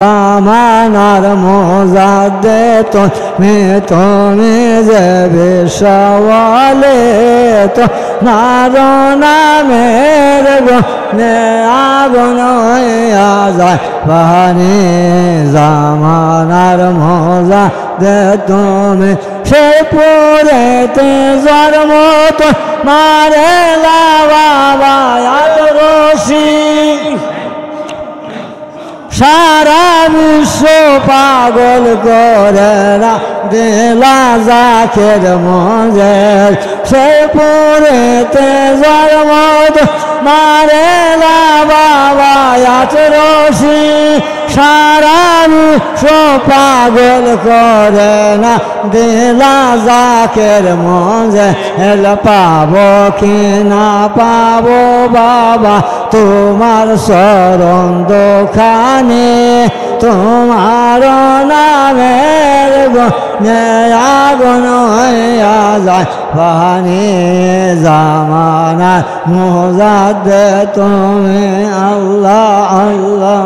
আমানার মোজাদ্দে তুমি যে বিশ্বওয়ালে তো নারো নামের গুণে আগুন হইয়া যায় পানি জামানার মোজাদ্দে তুমি সে পুরেতে জন্ম তো মারে বাবা রশি সারা বিশ্ব পাগল করে না দিলা জাকের মঞ্জের সে পুরেতে জন্ম মারে বাবা রশি সারা বিশ্ব পাগল করে না দিলা জাকের মঞ্জে হেল পাবো কি না পাবো বাবা তোমার শরণ দোকানে তোমার নামের গুণে আগুন হইয়া যায় পানি জামানার মোজাদ্দে তুমি আল্লাহ আল্লাহ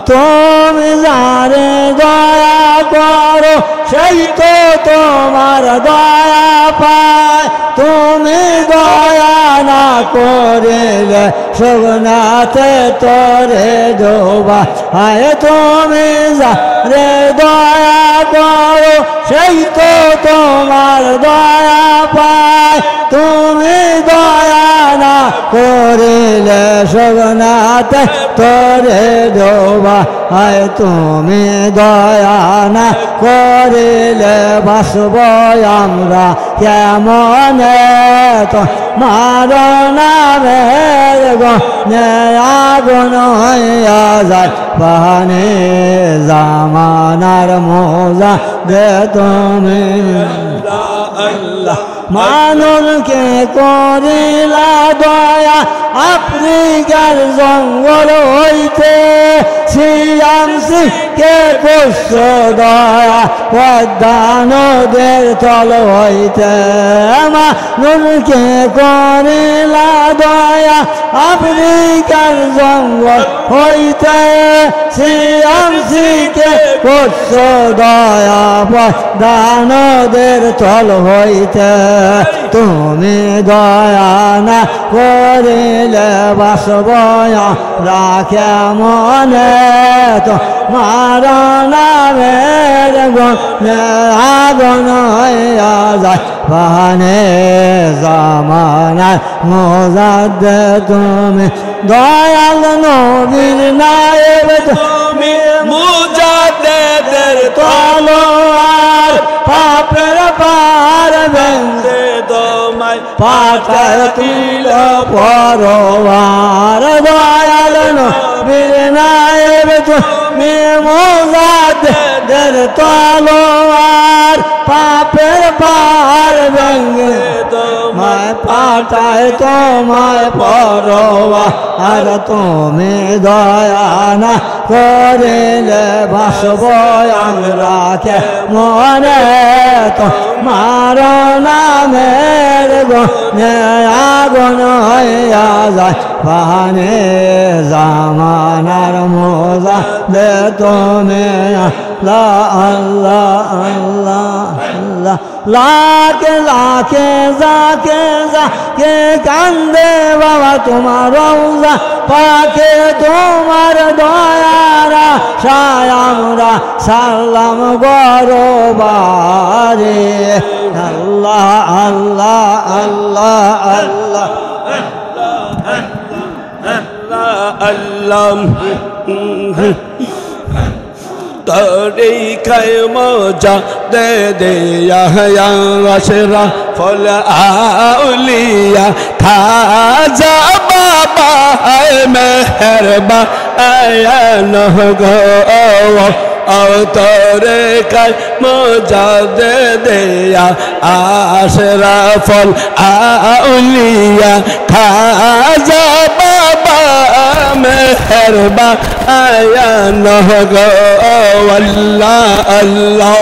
তুমি যারে দয়া করো সেই তো তোমার দয়া পায় তুমি দয়া না করিলে সুগনাতে তোরে ডোবা হায় তুমি যারে দয়া করো সেই তো তোমার দয়া পায় তুমি দয়া না করিলে সুগনাতে তোরে ডোবা হায় তুমি দয়া না করিলে বাসব আমরা কেমনে তো মারো নামের গুণে আগুন হইয়া যায় পানি জামানার মোজাদ্দে তুমি মানুষকে করিলা দয়া আফ্রিকার জঙ্গল হইতে কে করছ দয়া পদ্মা নদের তল হইতে মানুষকে করিলা দয়া আফ্রিকার জঙ্গল হইতে কে করছ দয়া পদ্মা নদের তল হইতে তুমি দয়া না করিলে বাসব রাখে মনে তো মারা নামের গুণে আগুন হইয়া যায় পানি জামানার মোজাদ্দে তুমি দয়াল নবীর নায়েব তুমি মুজাদ্দেদের তলোয়ার পাপের পার বেঁধে তোমায় পাতায় তুল পরোয়ার দয়াল নবীর নায়েব তুমি মুজাদ্দেদের তলোয়ার পাপের পার বেঁধে তোমায় পাতায় তোমায় পরোয়ার তুমি দয়া না করিলে বাসব আমরা মনে তো মারো নামের গুণে আগুন হইয়া যায় পানি জামানার মোজাদ্দে তুমি আল্লাহ আল্লাহ আল্লাহ আল্লাহ লাখে লাখে যাকে কান্দে বাবা তোমার রওজা পাকে তোমার দয়ারা সায় আমরা সালাম গরবারে আল্লাহ আল্লাহ আল্লাহ আল্লাহ আল্লাহ তরিকায় মোজাদ্দে আশরা ফল আউলিয়া খাজা বাবা মেহেরবান গো তরিকায় মোজাদ্দে আশরা ফল আউলিয়া খাজা বাবা মেহেরবান গো আল্লাহ আল্লাহ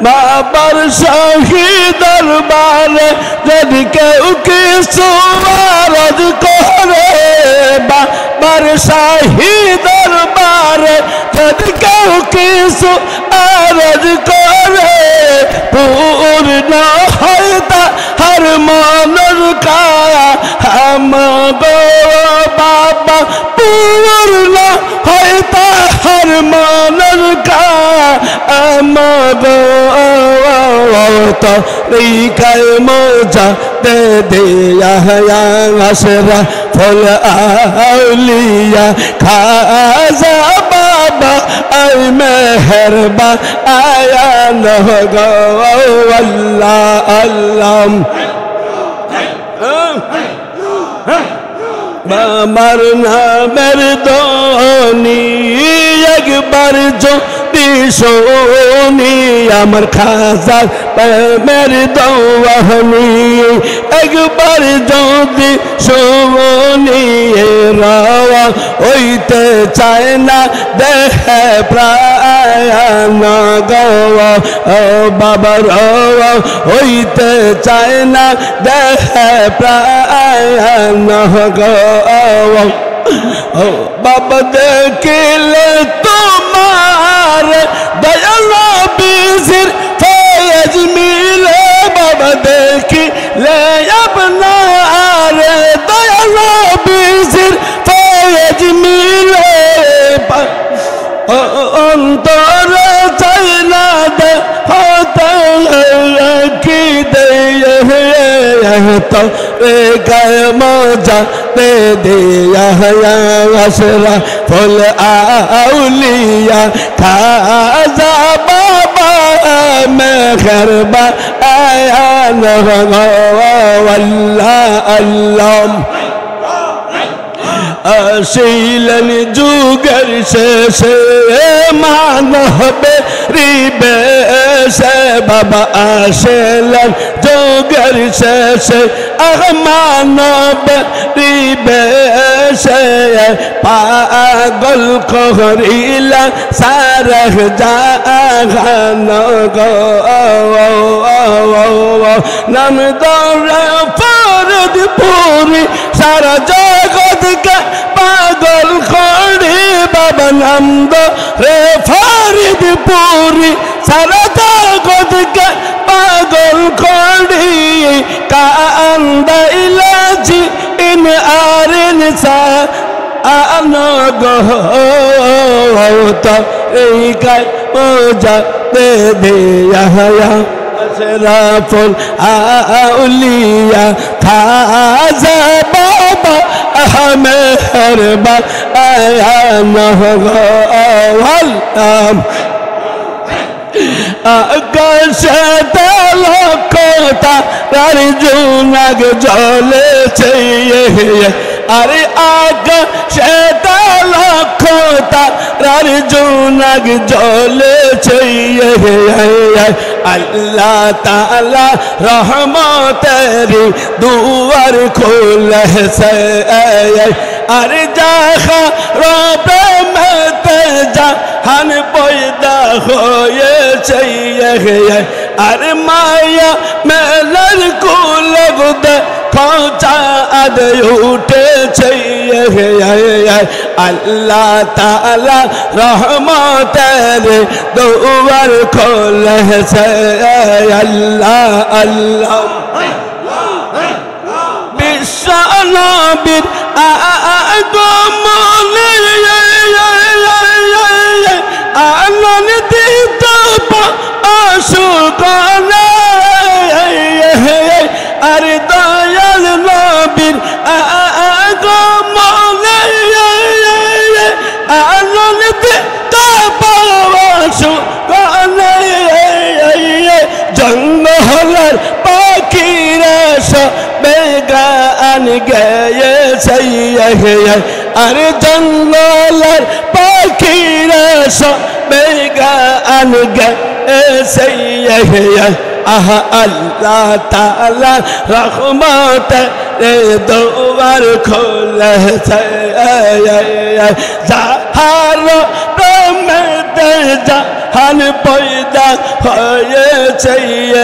বাবার শাহী দরবারে যদি কেউ কিছু আরজ করে বা একবার শাহী দরবারে যদি কেউ কিছু আরজ করে পূর্ণ হয় তাহার মনের কাম গো বাবা, পূর্ণ হয় তাহার মনের কাম গো। তরিকায় মজা দে দিয়া আশরা ফল আউলিয়া খাজা বাবা আই মেহরবা আয়া নহ গো আল্লাহ আল্লাহ। বাবার নামের ধ্বনি একবার যদি শুনি, আমার খাজার প্রেমের দোয়ানি একবার যদি শুনি, রাওয়া হইতে চায় না দেহে প্রাণ গো বাবা, রাওয়া হইতে চায় না দেহে প্রাণ গো বাবা। দেখিলে তোমার দয়াল বিজির ফয়েজ মিলে বাবা, দেখিলে আপনার দয়াল বিজির ফয়েজ মিলে, অন্তর চাই না দে হতে কি দে তো রে গায়ে মজা দে দিয়া আশরা ফল আউলিয়া খাজা বাবা মেহরবা আয়া নহ আল্লাহ আল্লাহ। আসিলেন যুগের শেষে মানবে রিবেশে বাবা, আসিলেন যুগের শেষে মানবে রিবেশে, পাগল করিলা সারহ জাহান গো নাম দৌড়ে ফরিদপুরি সারা জগৎকে পাগল করি বাবা, নাম দৌড়ে ফরিদপুরি সারা জগৎকে পাগল করি, কান্দাইলা জি ইন আরিন সা আনো গো তরিকায় মজা দে দিয়া আশরাফুল আউলিয়া খাজা বাবা মেহরবা আয়া নহ গো আল্লাহ। আকাশে লক্ষতা তার জোনাক জ্বলেছে, আরে আকাশে লক্ষতা তার জোনাক জ্বলেছে, আল্লাহ তাআলা রহমতের দুয়ার খুলেছে, আরে যাহা রবে মেতে জাহান পয়দা হয়েছে, আরে মায়া মেলার কুলগুদে চাঁদ উঠেছে, আল্লাহ তাআলা রহমতের দুয়ার খুলেছে, আল্লাহ আল্লাহ। বিশ্ব নবীর আগমনে আনন্দিত আশুকনে, আরে দয়াল নবীর আগমনে আনন্দিত আশুকনে, জঙ্গলের পাখিরা সবে গান গেয়েছে, আরে জঙ্গলের পাখিরা সবে গান গেয়েছে, আহা আল্লাহ তাআলা রহমতের দুয়ার খুলেছে, যাহার প্রেমেতে জাহান পয়দা হয়েছে, चाहिए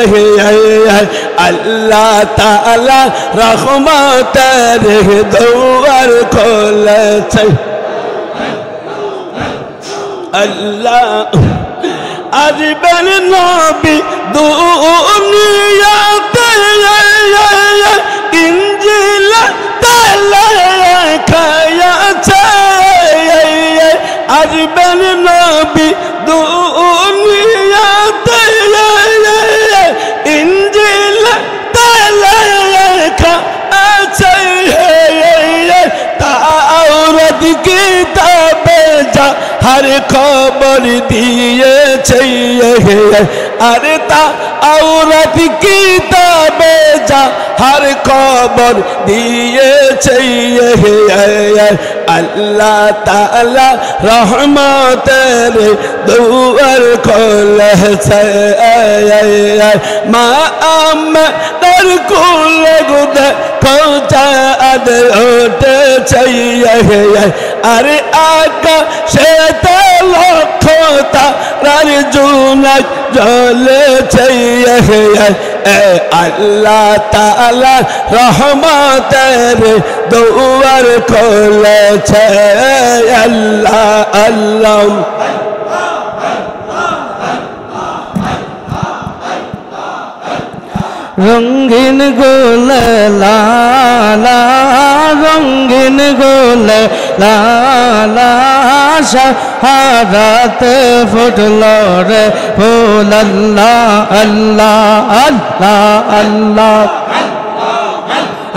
अल्लाह ताला रहमतेर दुआर खोले अल्लाह अजबन नबी दुनियाते इंजिल ताला खाया चाहिए अजबन नबी दुनियाते इंजिल ताला खाया चाहिए ताऔरत किताबे जा हर खबर दिए चाहिए अरे ताऔरत किताबे जा हर खबर दिए चाहिए अल्लाह ताला रहमतेर दुआर खोले मामर कुल गुदे खोजा अद उठे चाहिए अरे आका से लखोता जुनक जले चाहिए अल्लाह ताला रहमतेर दुआर खोले अल्लाह अल्लाह रंगीन गोल लाला रंगीन गोल लाला शहादत फुटलो रे फूल अल्लाह अल्लाह अल्लाह अल्लाह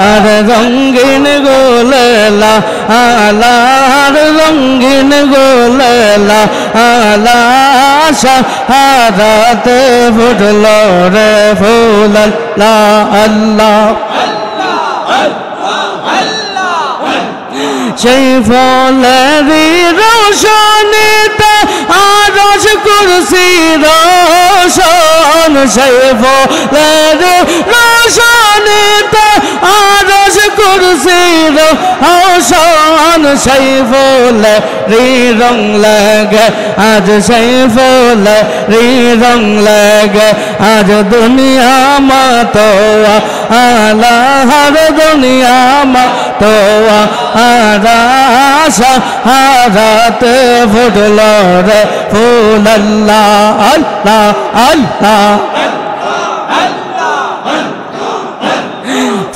अरे रंगीन गोल लाला रंगीन गोल लाला शहादत फुटलो रे फूल अल्लाह अल्लाह সেই ফলেরি রোশনীতে আরশ কুরসি রোশন সেই ফলেরি রোশনীতে আরশ কুরসি রোশন সেই ফলেরি রং লাগে আজ সেই ফলেরি রং লাগে আজ দুনিয়া মাতো আলা হর দুনিয়া মাতো शहादत फुटलो रे फूल अल्लाह अल्लाह अल्लाह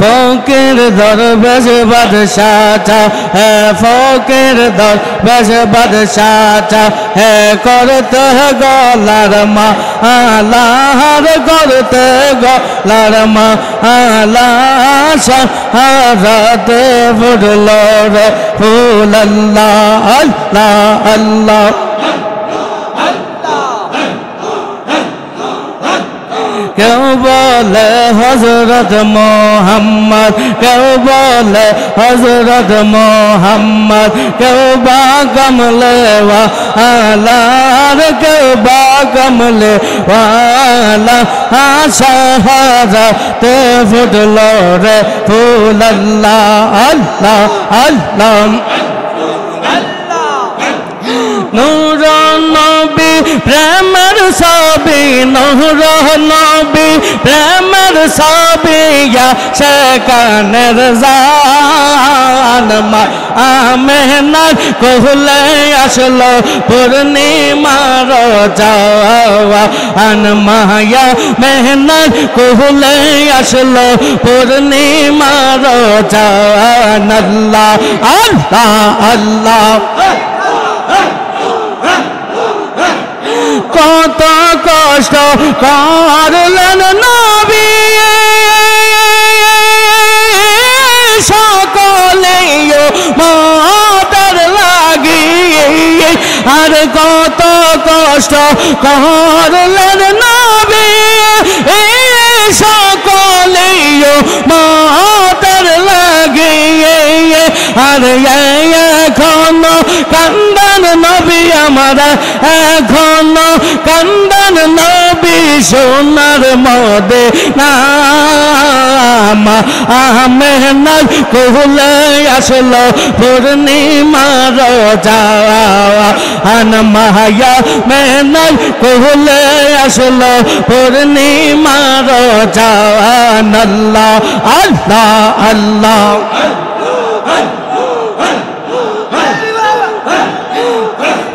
फकीर दरवेश बादशाह है फकीर दरवेश बादशाह है करते गलार माला हर करते गलार माला शहादत फुटलो रे फूल अल्लाह अल्लाह अल्लाह क्यों बोले हजरत मोहम्मद क्यों बोले हजरत मोहम्मद क्यों बा कमले वाला क्यों बा कमले वाला शहादत फुटलो रे फूल अल्लाह अल्लाह अल्लाह नूर नबी प्रेमर साबी नूर नबी प्रेमर साबी या शेकानेर जान मा आमेनार कोहले आसलो पूर्णिमार जावा आन माया मेहनार कोहले आसलो पूर्णिमार जान अल्लाह अल्लाह अल्लाह কত কষ্ট করলেন নবী সকলেই মাতার লাগি আর কত কষ্ট করলেন নবী সকলেই মাতার লাগি আর এখনো কান্দান নবী আমার এখনো কান্দান নবী সোনার মদিনা আমেনার কোহলে আসলো পূর্ণিমার যাওয়া আন মায়া মেনার কোহলে আসলো পূর্ণিমার চাঁদ আল্লাহ আল্লাহ আল্লাহ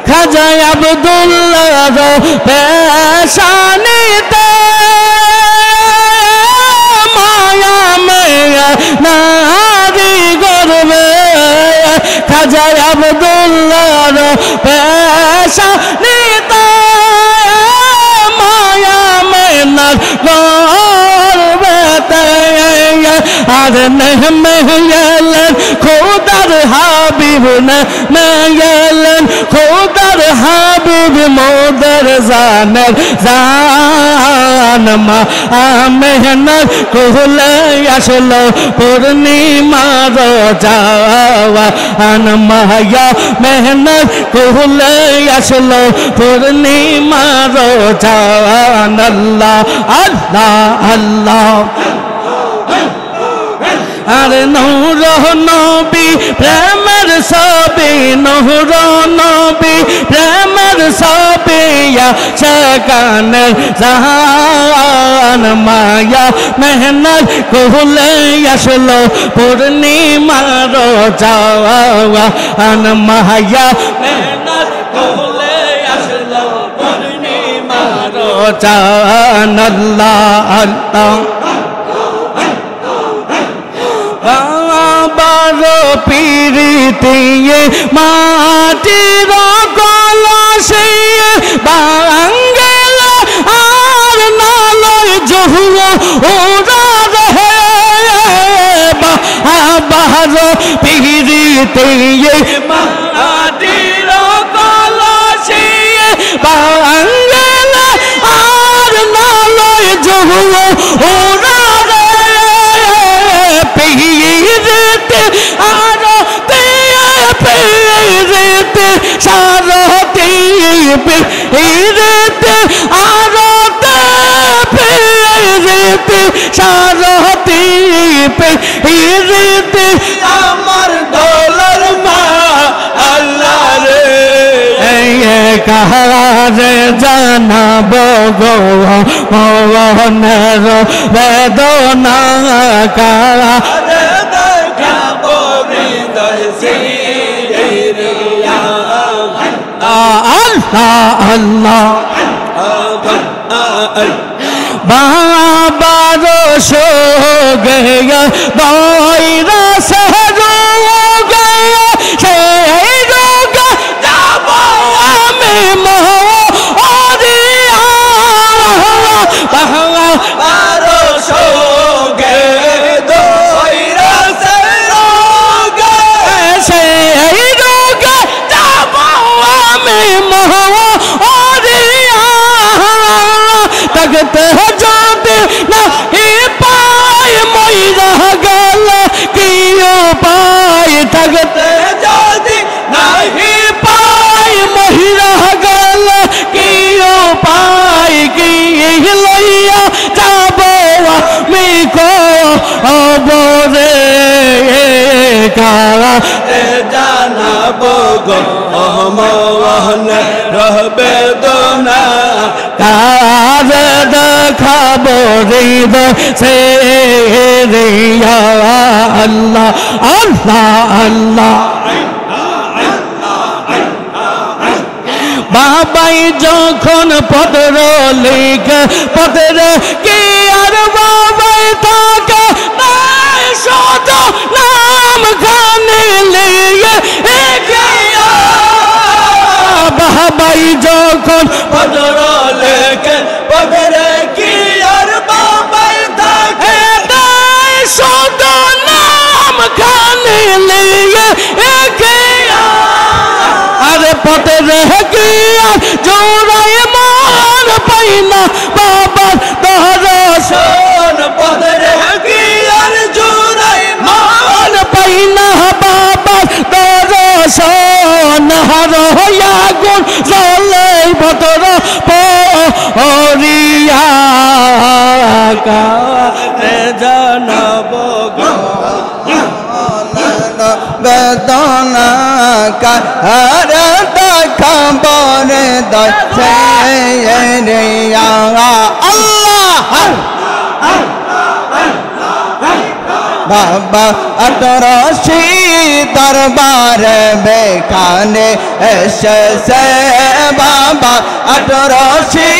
খাজা আব্দুল্লাহর পেশানিতে মায়া মেয়া নারী গর্বে খাজা আব্দুল্লাহর পেশানিতে মায়া মেনার গর্বেতে আর মেহমেলেন খোদার হাবিব মেহমেলেন খোদার হাবিব মোদের জানের জান মা মেহনত কোহলে আসলো পূর্ণিমার যাওয়া আন মায়া মেহনত কোহলে আসলো পূর্ণিমার যাওয়া আল্লাহ আল্লাহ আল্লাহ আরে নূর নবী প্রেমের ছবি নূর নবী প্রেমের ছবি সেখানের জাহান মায়া মেহনত কোহলে আসলো পূর্ণিমার যাওয়া আন মায়া মেহনত কোহলে আসলো পূর্ণিমার জান আল্লাহ আল্লাহ বারো পিরিতিয়ে মাটির কলসে বাঙ্গেল আর নালয় জহুয়া ওরা রহে বারো পিরিতিয়ে মাটির কলসে বাঙ্গেল আর নালয় জহুয়া ওরা সারতে পেরেতে আরতে পেরেতে সারতে পেরেতে আমার দোলার মা আল্লাহ রে কাহারে জানাবো গো মনের বেদনা কাহারে দেখাবো হৃদয় আল্লাহ আল্লাহ বাবার সো গয়া দয়রা সহজো গয়া সেই রোগ যাব আমি মোরিয়া বাবার সো গয়া দয়রা সহজো গয়া সেই রোগ যাব আমি মোরিয়া তগতে যদি না পায় মইরা গেল কি পায় তগতে যদি নাহি পায় মহিরা গেল কি পায় কি লইয়া যাব আমি কবরে কারা জানাবো গো মোহন রহবে দোনা কার দেখাবো হৃদয় সে রিয়া আল্লাহ আল্লাহ আল্লাহ বাবাই যখন পত্র লিখে পত্রে কি আর বাবাই থাকে শত নাম খানে লিয়ে বাবাই যখন পত্র লিখে পত্রে কি আর বাবাই থাকে শত নাম খানে লিয়ে আরে পত্রে কি আর জোড়ায় মন পাই না বাবার দর্শন পত্রে কি আর জোড়ায় মন পাই না বাবার দর্শন হরয়া গুণ জলে পত্র পরিয়া কারে জানাবো বেদনা আর খবরে দে আল্লাহ বাবা আটরশি দরবার বেখানে এসেছে বাবা আটরশি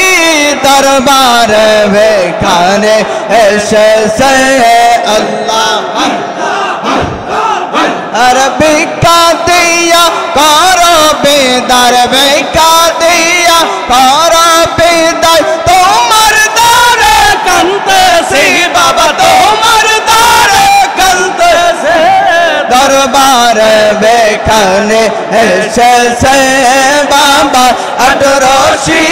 দরবার বেখানে এসেছে আল্লাহ আর ভিক্ষা দিয়া করো বেদার ভিক্ষা দিয়া করো বেদার তোমার দ্বারে কাঁদতেছি বাবা তোমার দ্বারে কাঁদতেছে দরবার বেখানে এসেছে বাবা আটরশি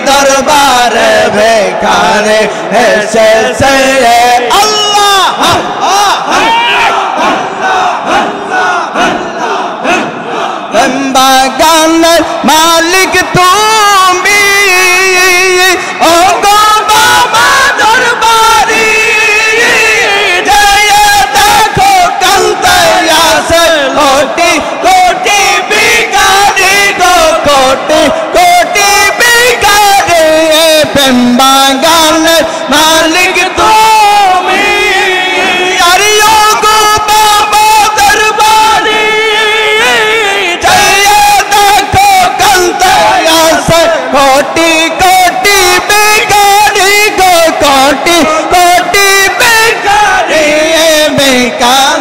দরবার বেখানে এসেছে আল্লাহ বাগানের মালিক তুমি ও গো বাবা দরবারি জয় দেখো কান্তে আসে কোটি কোটি ভিখারি গো কোটি কোটি ভিখারি বাগানের মালিক তুমি আরে ও গো বাবা দরবারি কোটি কোটি বেকারি গো কোটি কোটি বেকারি বেকার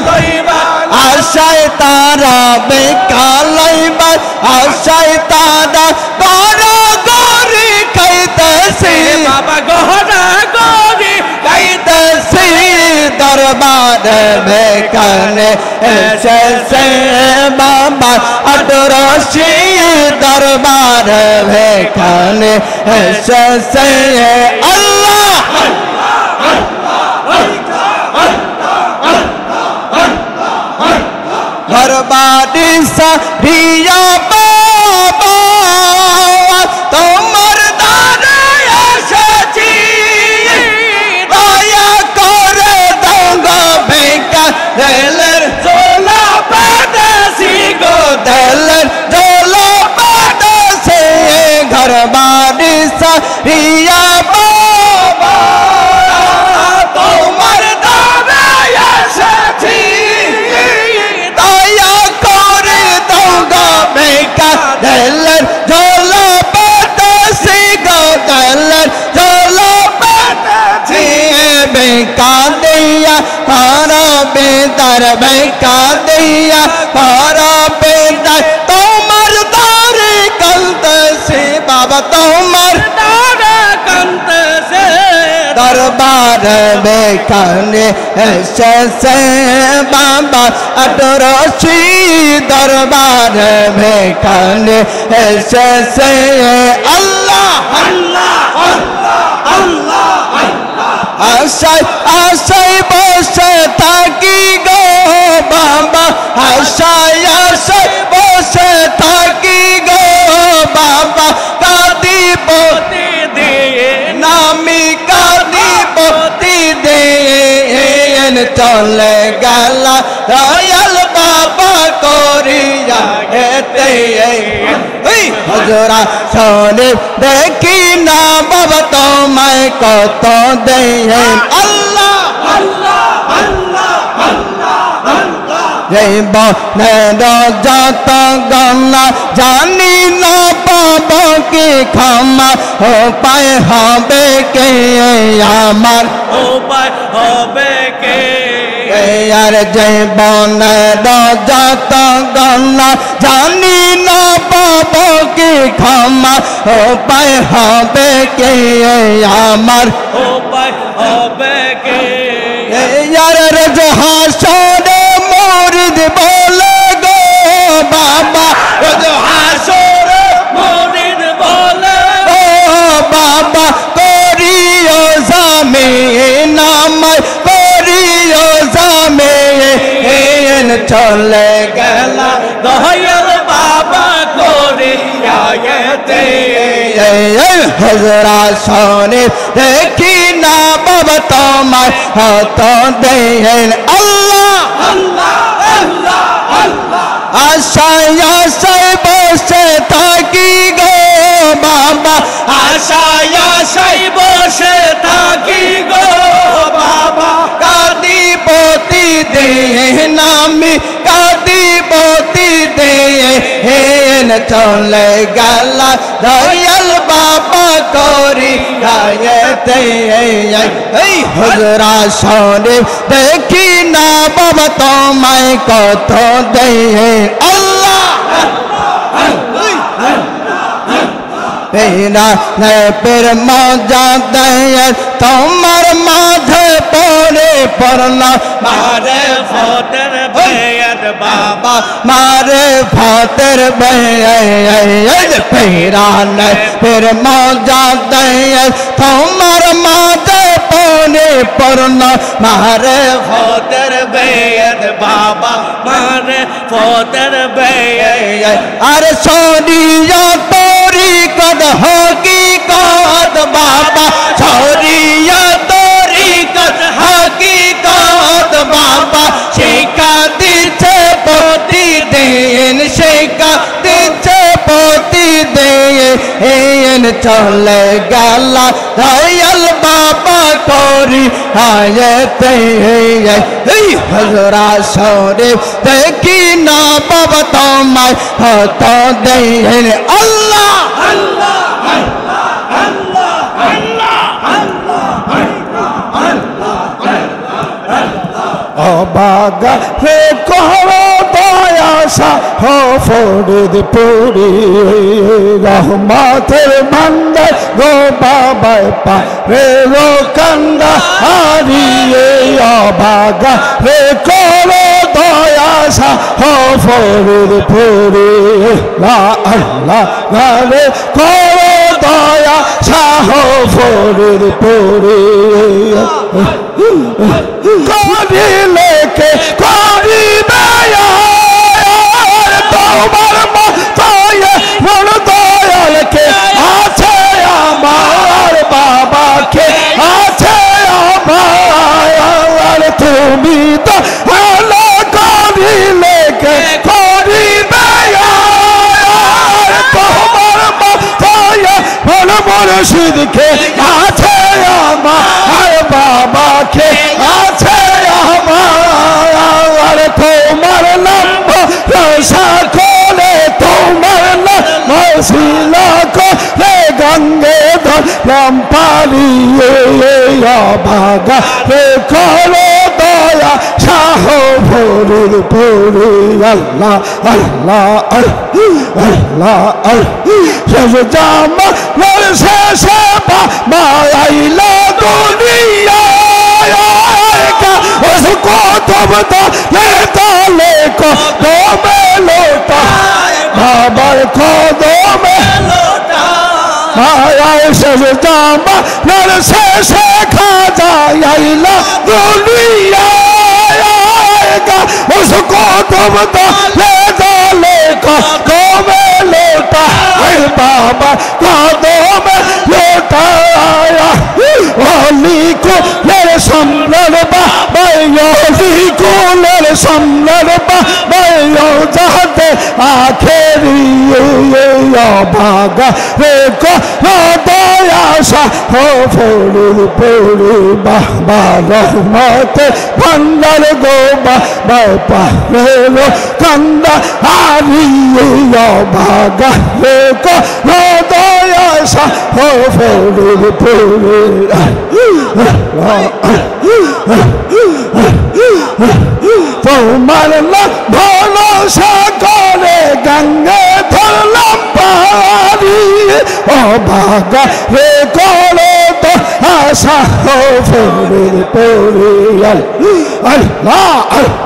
আশায় তারা বেকার লইবা আশায় তারা গড়া গড়ি খাইতেছি বাবা গড়া গড়ি খাইতেছি দরবার বেখানে এসেছে বাবা আটরশি দরবার বেখানে এসেছে আল্লাহ ঘরবাড়ি সারিয়া বাবা তোমার দ্বারে এসেছি দয়া করে দাও গো বেকা দেলের জোলা পেটেছি গো দেলের জোলা পেটেছি ঘরবাড়ি সারিয়া বাবা তোমার দ্বারে এসেছি দয়া করে দাও গো বেকা দেলের জোলা পেটেছি গো দেলের জোলা পেটেছি বেকা দিয়া পারা বেদার বেকা দিয়া পারা বেদার তোমার দ্বারে কাঁদতেছি বাবা তোমার দ্বারে কাঁদতেছি দরবার বেখানে এসেছে বাবা আটরশি দরবার বেখানে এসেছে আল্লাহ আল্লাহ আল্লাহ আশায় আশায় বসে থাকি গো বাবা আশায় আশায় বসে থাকি গো বাবা কাঁদিব দিয়ে নামি কাঁদিব দিয়ে চলে গেল দয়াল বাবা করিয়া হেতে হজরা শোনে দেখি না বাবা তোমায় কত দেয় আল্লাহ আল্লাহ আল্লাহ জীবনের যত গণনা জানি না পাব কি ক্ষমা উপায় হবে কে আমার উপায় হবে কে আর জীবনের যত গণনা জানি না পাব কি ক্ষমা উপায় হবে কে আমার উপায় হবে কে আর হাসরে মুরিদ বলে গো বাবা হাসরে মুরিদ বলে গো বাবা করিও জামিন আমায় করিও জামিন চলে গেল দয়াল বাবা করিয়া যেতে হজরা শোনে দেখি না বাবা তোমার হাত দেন আল্লাহ আল্লাহ আল্লাহ আল্লাহ আশায় আশায় বসে থাকি গো বাবা আশায় আশায় বসে থাকি গো বাবা কাঁদি প্রতিদিন আমি কাঁদি প্রতিদিন চলে গেল দয়াল বাবা করি গায়েতে এই হুজরা শরীফ দেখি না বাবা তোমায় কত দেয় আল্লাহ तेरा फिर मौजा दया तुम्हार माथे पड़े पड़ना मारे फोतर बेयद बाबा मारे फातर बेयद तेरा फिर मौजा दया तुम्हार माथे पड़े पड़ना मारे फोतर बेयद बाबा मारे फोतर बेयद अरे सोनिया तोरी कद हकीकत बाबा छोरिया तोरी कद हकीकत बाबा शिका दिছে প্রতিদিন শিকা দিছে প্রতিদিন চলে গেল দয়াল বাবা করি আয়েতে এই হযরা শরীফ দেখি না বাবা তোমায় হত দেন আল্লাহ আল্লাহ অবাগা হে করো দয়াসা হো ফরিদপুরি রহমতের ভান্ডার গো বাবায় পা রে রো কান্দা হারিয়ে অবাগা হে করো দয়াসা হো ফরিদপুরি লা আল্লাহ রে করো দয়া শাহ ফরিদপুরি করি লেকে করিবে তোমার মতায় মন দয়ালকে আছে আমার বাবাকে আছে আমার তুমি তো ভালো করি লেকে করিবে তোমার মতায় মন মুর্শিদকে আছে আমার বাবাকে আছে আমার তোমার নাম রসা কোলে তোমার নাম শিলা কোলে গঙ্গে ধরলাম পালিয়ে ভাগা রে করো দয়া শাহ ফরিদপুরি আল্লাহ আল্লাহ আল্লাহ শেষ জামা শেষে মায়াইলা দুনিয়া उसको तुम तो लेता लेको दो में लोटा बाबा को दो में लोटा माया से जामा नर से खा जाएगा दुनिया उसको तुम तो लेता लेको दो में लोटा बाबा को दो में लोटा ओली को मेरे सम्राट बायोली को मेरे सम्राट बायो जाते आखिरी भागा रे को दया सा हो फरिदपुरी बाबा रहमत भंडार गो बाबा रे रो कंदा हारी भागा रे को दया सा हो फरिदपुरी তোমার ভরসা করে গঙ্গে ধরলাম পারি ও ভাগা রে করো তো আশা হো ফরিদপুরি আল্লাহ আল্লাহ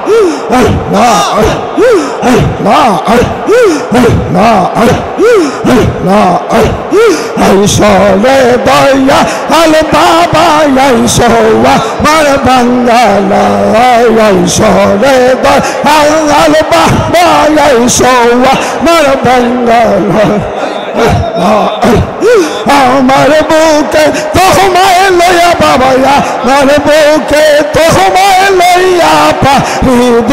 আল্লাহ আল্লাহ আইসরে দয়া আল বাবা আইসোয়া মার বাঙ্গালা আইসরে দয়া আল বাবা আইসোয়া মার বাঙ্গালা আমার বুকে তোমায় লইয়া বাবা আমার বুকে তোমায় লইয়া পারিদ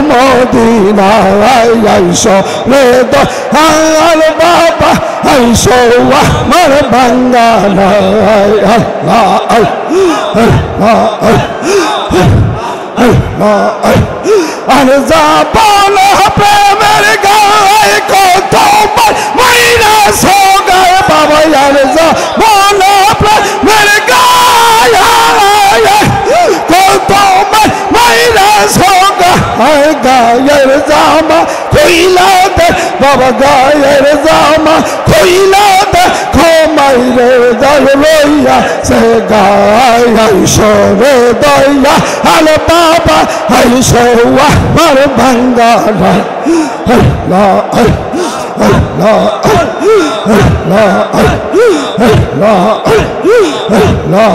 মদিনায় আইসো রে দয়াল বাবা আইসো আমার বাঙ্গানায় আল্লাহ আর যাবন প্রেমের গায় কত মাইনা সোগায় বাবা আর যাবন প্রেমের গায় কত মাইনা সোগায় গায়ের জামা খুইলা দে বাবা গায়ের জামা খুইলা দে মাইরে দল লইয়া সে গায় আইসো রে দয়া আল বাবা আইসো আমার বাঙ্গানা আল্লাহ আল্লাহ আল্লাহ আল্লাহ আল্লাহ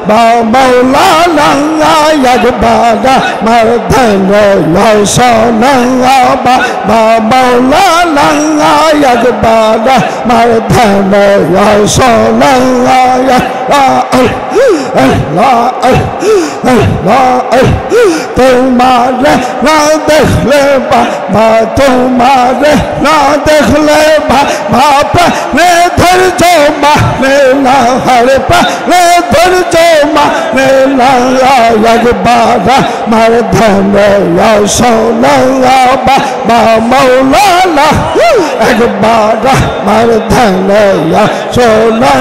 Maulana Yagbada Mardana Yosana Maulana Yagbada Mardana Yosana तुम्हारे ना देख ले बाबा तुम्हारे ना देख ले बाबा रे धर जो माने ना हर पा रे धर जो माने ना यगबादा मर्दन यशोना बाबा मौलाना यगबादा मर्दन यशोना